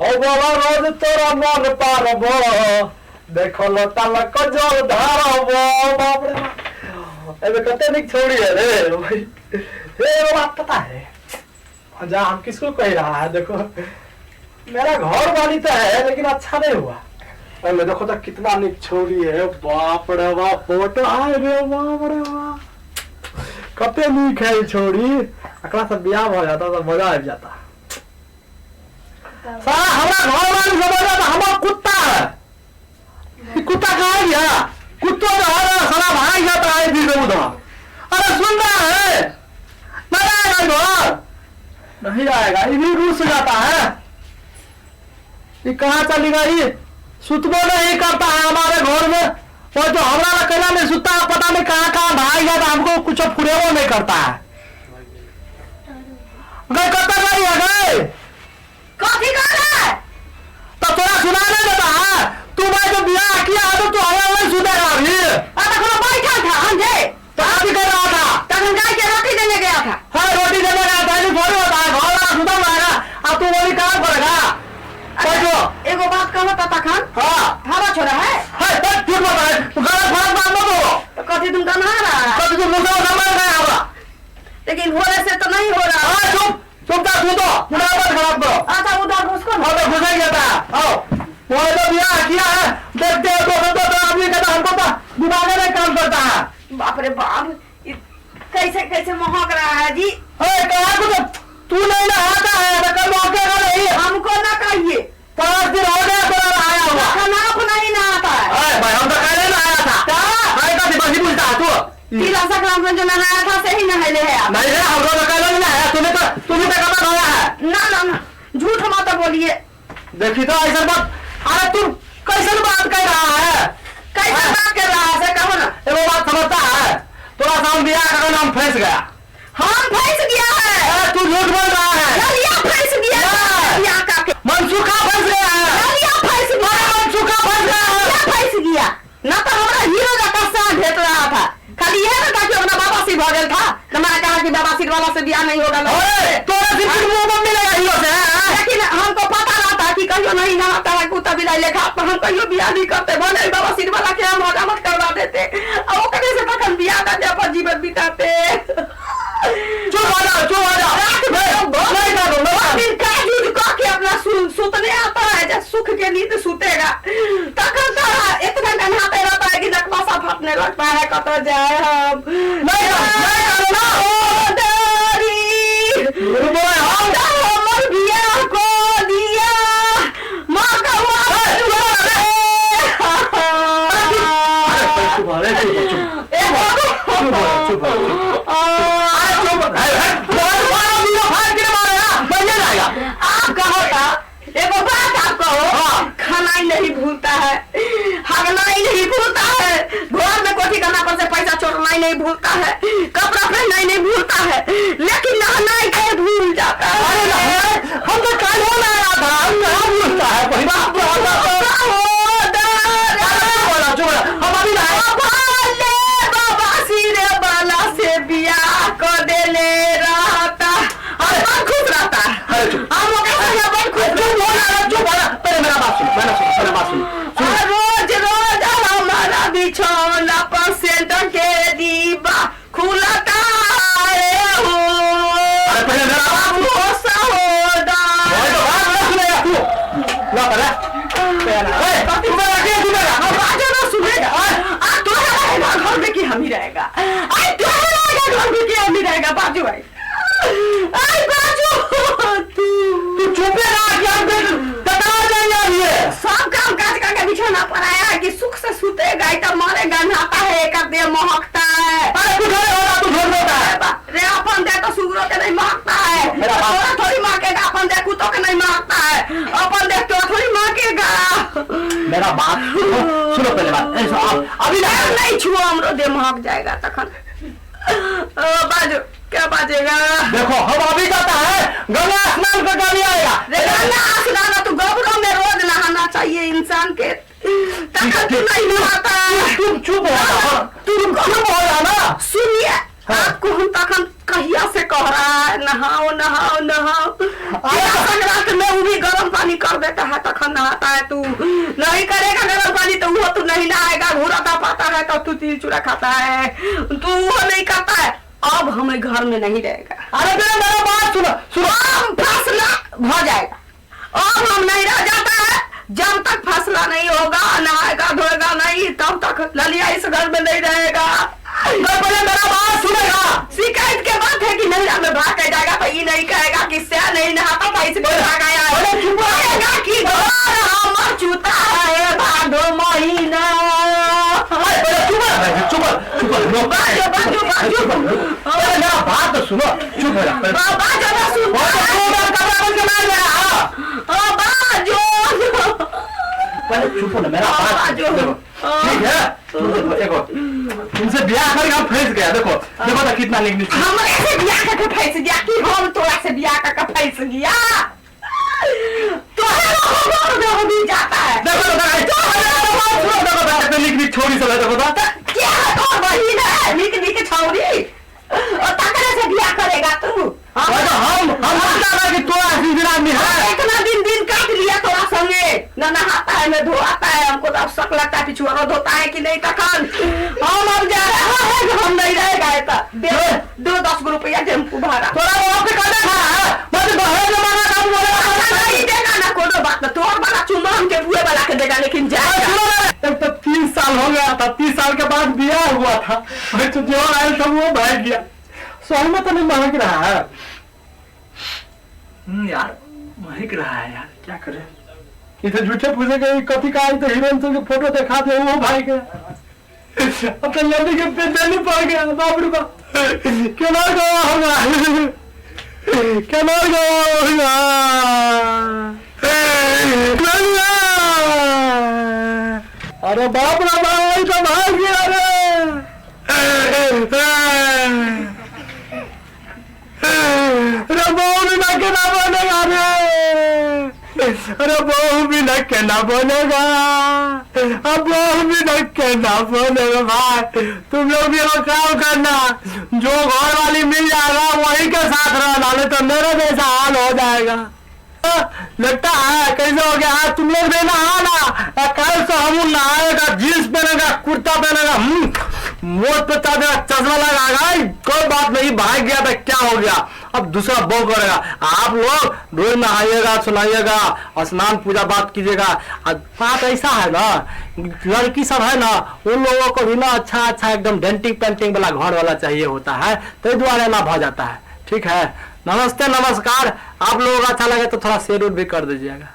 हो बोला रोज तोरा मन पारबो देखो लटलक जल धारबो बाप रे अबे कते निक छोड़ी है रे भाई ये बात पता है जा हम किसको कह रहा है देखो मेरा घर वाली तो है लेकिन अच्छा नहीं हुआ अरे देखो तो कितना निक छोड़ी है बाप रे बाप फोटो आए रे बाप रे बाप कते निक है छोड़ी अकला सब ब्याह हो जाता तो मजा आ जाता साला हमारा घर वाली समझ जाता हमारा कुत्ता है कुत्ता कहाँ गया कुत्ता जो है साला भाग जाता है भी उधर अरे सुन रहा है नहीं आएगा घर नहीं आएगा ये भी रूस जाता है ये कहाँ चली गई सुतबो नहीं करता है हमारे घर में और जो हमारा अकेला में सुतता है पता नहीं कहाँ कहाँ भाग जाता हमको कुछ फुरेवो नहीं करता है गए कब तक गई है गए कॉफी कौन है तो थोड़ा सुना नहीं देता है तू मैं जो ब्याह किया है तो तू हमारा नहीं सुनेगा अभी तो बैठा था समझे तो आप ही कर रहा था तब गाय के रोटी देने गया था हाँ रोटी देने गया था नहीं थोड़ी होता है घर वाला सुधा रहेगा अब तू बोली काम करेगा बैठो एगो बात कहो ताता खान हाँ थारा छोरा है बस झूठ बोल रहा है तू गलत बात मान मत बोलो तो कथी तुम कमा रहा है कभी तू मुझे समझ गया होगा लेकिन होने से तो नहीं हो रहा हाँ चुप था तू तो पूरा बात खराब करो अच्छा उधर घुसको हाँ तो घुसे गया था आओ वो तो ब्याह किया है देखते हो तो आदमी कहता हमको तो दिमाग में काम करता है बाप रे बाप कैसे कैसे महक रहा है जी कहा कुछ तू नहीं नहाता है तो कल मौके का नहीं हमको ना कहिए 5 दिन हो गया तेरा आया हुआ खाना अपना ही नहाता है भाई हम तो कहने ना आया था भाई का दिमागी बोलता है तू तिला संक्रांत में जो नहाया था सही नहाले है आप नहीं है हम लोग कहने नहीं आया तूने तो कब खाया है ना झूठ मत बोलिए देखी तो ऐसा बात अरे तू कैसे बात कर रहा है कैसे बात कर रहा है कहो ना वो बात समझता है थोड़ा सा हम ब्याह का नाम फंस गया हम फंस गया है तू झूठ बोल रहा है नलिया फंस गया है ब्याह का के मनसूखा फंस गया है नलिया फंस गया मनसूखा फंस गया है क्या फंस गया ना तो हमारा हीरो का कस्सा भेट रहा था खाली यह ना कि अपना बाबा सिर भगल था हमारा कहा कि बाबा सिर वाला से ब्याह नहीं होगा तोरा सिर मुंह में मिलेगा हीरो से लेकिन हमको पता रहता कि कहियो नहीं नहाता है कुत्ता बिलाई लेखा तो हम कहियो ब्याह नहीं करते भले बाबा सिर वाला के हम हजामत करवा देते और वो कहने से तक हम ब्याह करते अपन जीवन बिताते चुप हो जाओ रात भर नहीं करो दिन का युद्ध करके अपना सुतने आता है जब सुख के नींद सुतेगा तखन तो इतना नहाते रहता है कि नकमासा फटने लगता है कत जाए हम नहीं करो ना ओ डरी हमर बियाह को दिया माँ का आप कहो एगो बात आप कहो खाना ही नहीं भूलता है हगना ही नहीं भूलता है घर में कोठी करना पर से पैसा छोड़ना ही नहीं भूलता है कपड़ा पहनना ही नहीं भूलता है लेकिन नहाना ही कहीं भूल जाता है हम तो कल हो रहा था हम कहाँ भूलता है कोई बात हम अभी बाबा सिरे वाला से ब्याह कर दे ले रहता और खुश रहता है हम रोज रोज हमारा बिछौना पर सेंटर के दीवा खुलता है घर में कि हम ही रहेगा घर में कि हम ही रहेगा बाजू भाई बाजू तू चुपे सब काम काज करके बिछौना पर आया है कि सुख से सुतेगा इतना मरेगा नहाता है एक देह महकता है तू झूठ बोलता है रे अपन दे तो सुगरो के नहीं महकता है थोड़ा थोड़ी महकेगा अपन दे कुत्तों के नहीं महकता है अपन दे तो थोड़ी महकेगा मेरा बात सुनो पहले बात अभी नहीं छुओ हमरो देह महक जाएगा तखन बाजू क्या बाजेगा देखो हम अभी जाता है गंगा स्नान करके अभी आएगा गंगा स्नान तो गोबरों में रोज नहाना चाहिए इंसान के तखन तू नहीं नहाता तुम चुप हो जाना सुनिए आपको हम तखन कहिया से कह रहा है नहाओ नहाओ नहाओ संक्रांत में वो भी गर्म पानी कर देता है तखन नहाता है तू। नहीं करेगा गरम पानी तो वो तू नहीं नहाएगा, घूराता पाता है तो तू तिल चूड़ा खाता है, तू वो नहीं करता है। अब हमें घर में नहीं रहेगा। अरे मेरा बात सुनो सुनो, फैसला हो जाएगा। अब हम नहीं रह जाता है, जब तक फैसला नहीं होगा, नहाएगा धोएगा नहीं, तब तक ललिया इस घर में नहीं रहेगा। पहले मेरा बात सुनेगा। शिकायत के बात है कि नहीं में भाग के जाएगा तो ये नहीं कहेगा कि से नहीं नहाता था इसलिए भाग आया है कि हमर चूता है भादो महीना। मेरा बात तो सुनो, चुप हो जा। चुप हो ना, मेरा बात देखो, ठीक है? देखो तुमसे ब्याह करके हम फंस गया। देखो देखो तो कितना निक हमरे से ब्याह करके फंस गया कि हम तोरा से ब्याह करके फंस गया। तो है भी जाता है। देखो निक छोड़ी सब है। देखो क्या है तो बहिन है निक छौरी और तकरे से ब्याह करेगा तू। हम कि तोरा आदमी है। इतना दिन काट लिया तोरा संगे, न नहाता है न धोता है। हमको तो अब शक लगता है पिछुआरा धोता है कि नहीं तखन। हम अब जा रहा है कि हम नहीं रहेगा। दो 10 रुपया टेम्पू भाड़ा तोरा वहाँ पे करना था। मतलब बहन जमाना काम बोले नहीं देगा ना कोनो बात ना। तोर वाला चुम्मा हम टेम्पुए वाला के देगा, लेकिन जाएगा। तब तो 3 साल हो गया था, 30 साल के बाद ब्याह हुआ था। तो जो आया सब वो भाग गया। सोहमा तो नहीं महक रहा है यार, महक रहा है यार, क्या करे। इधर झूठे पूछे गए कथी का आई तो हीरोइन के फोटो दिखा दे, वो भाई गया। अब तो लड़की के पेट नहीं पड़ गया। बाप रे बाप, क्यों ना गया होगा, क्यों ना गया होगा। अरे बाप रे बाप, तो भाग गया रे। अरे बहू भी न कहना बनेगा, अब बहू भी न कहना बनेगा। भाई तुम लोग भी काम करना, जो घर वाली मिल जाएगा वही के साथ रहना, नहीं तो मेरे जैसा हाल हो जाएगा। लगता है कैसे हो गया। तुम लोग भी नहाना, कल से हम नहाएगा, जींस पहनेगा, कुर्ता पहनेगा, मोट पे चश्मा लगाएगा। कोई बात नहीं, भाग गया था क्या हो गया, अब दूसरा बो करेगा। आप लोग रोज नहाइएगा, सुनाइएगा, स्नान पूजा बात कीजिएगा। बात ऐसा है ना, लड़की सब है ना, उन लोगों को भी ना अच्छा एकदम डेंटिंग पेंटिंग वाला घर वाला चाहिए होता है, तो द्वारा ना भ जाता है। ठीक है, नमस्ते नमस्कार। आप लोगों को अच्छा लगे तो थोड़ा शेयर भी कर दीजिएगा।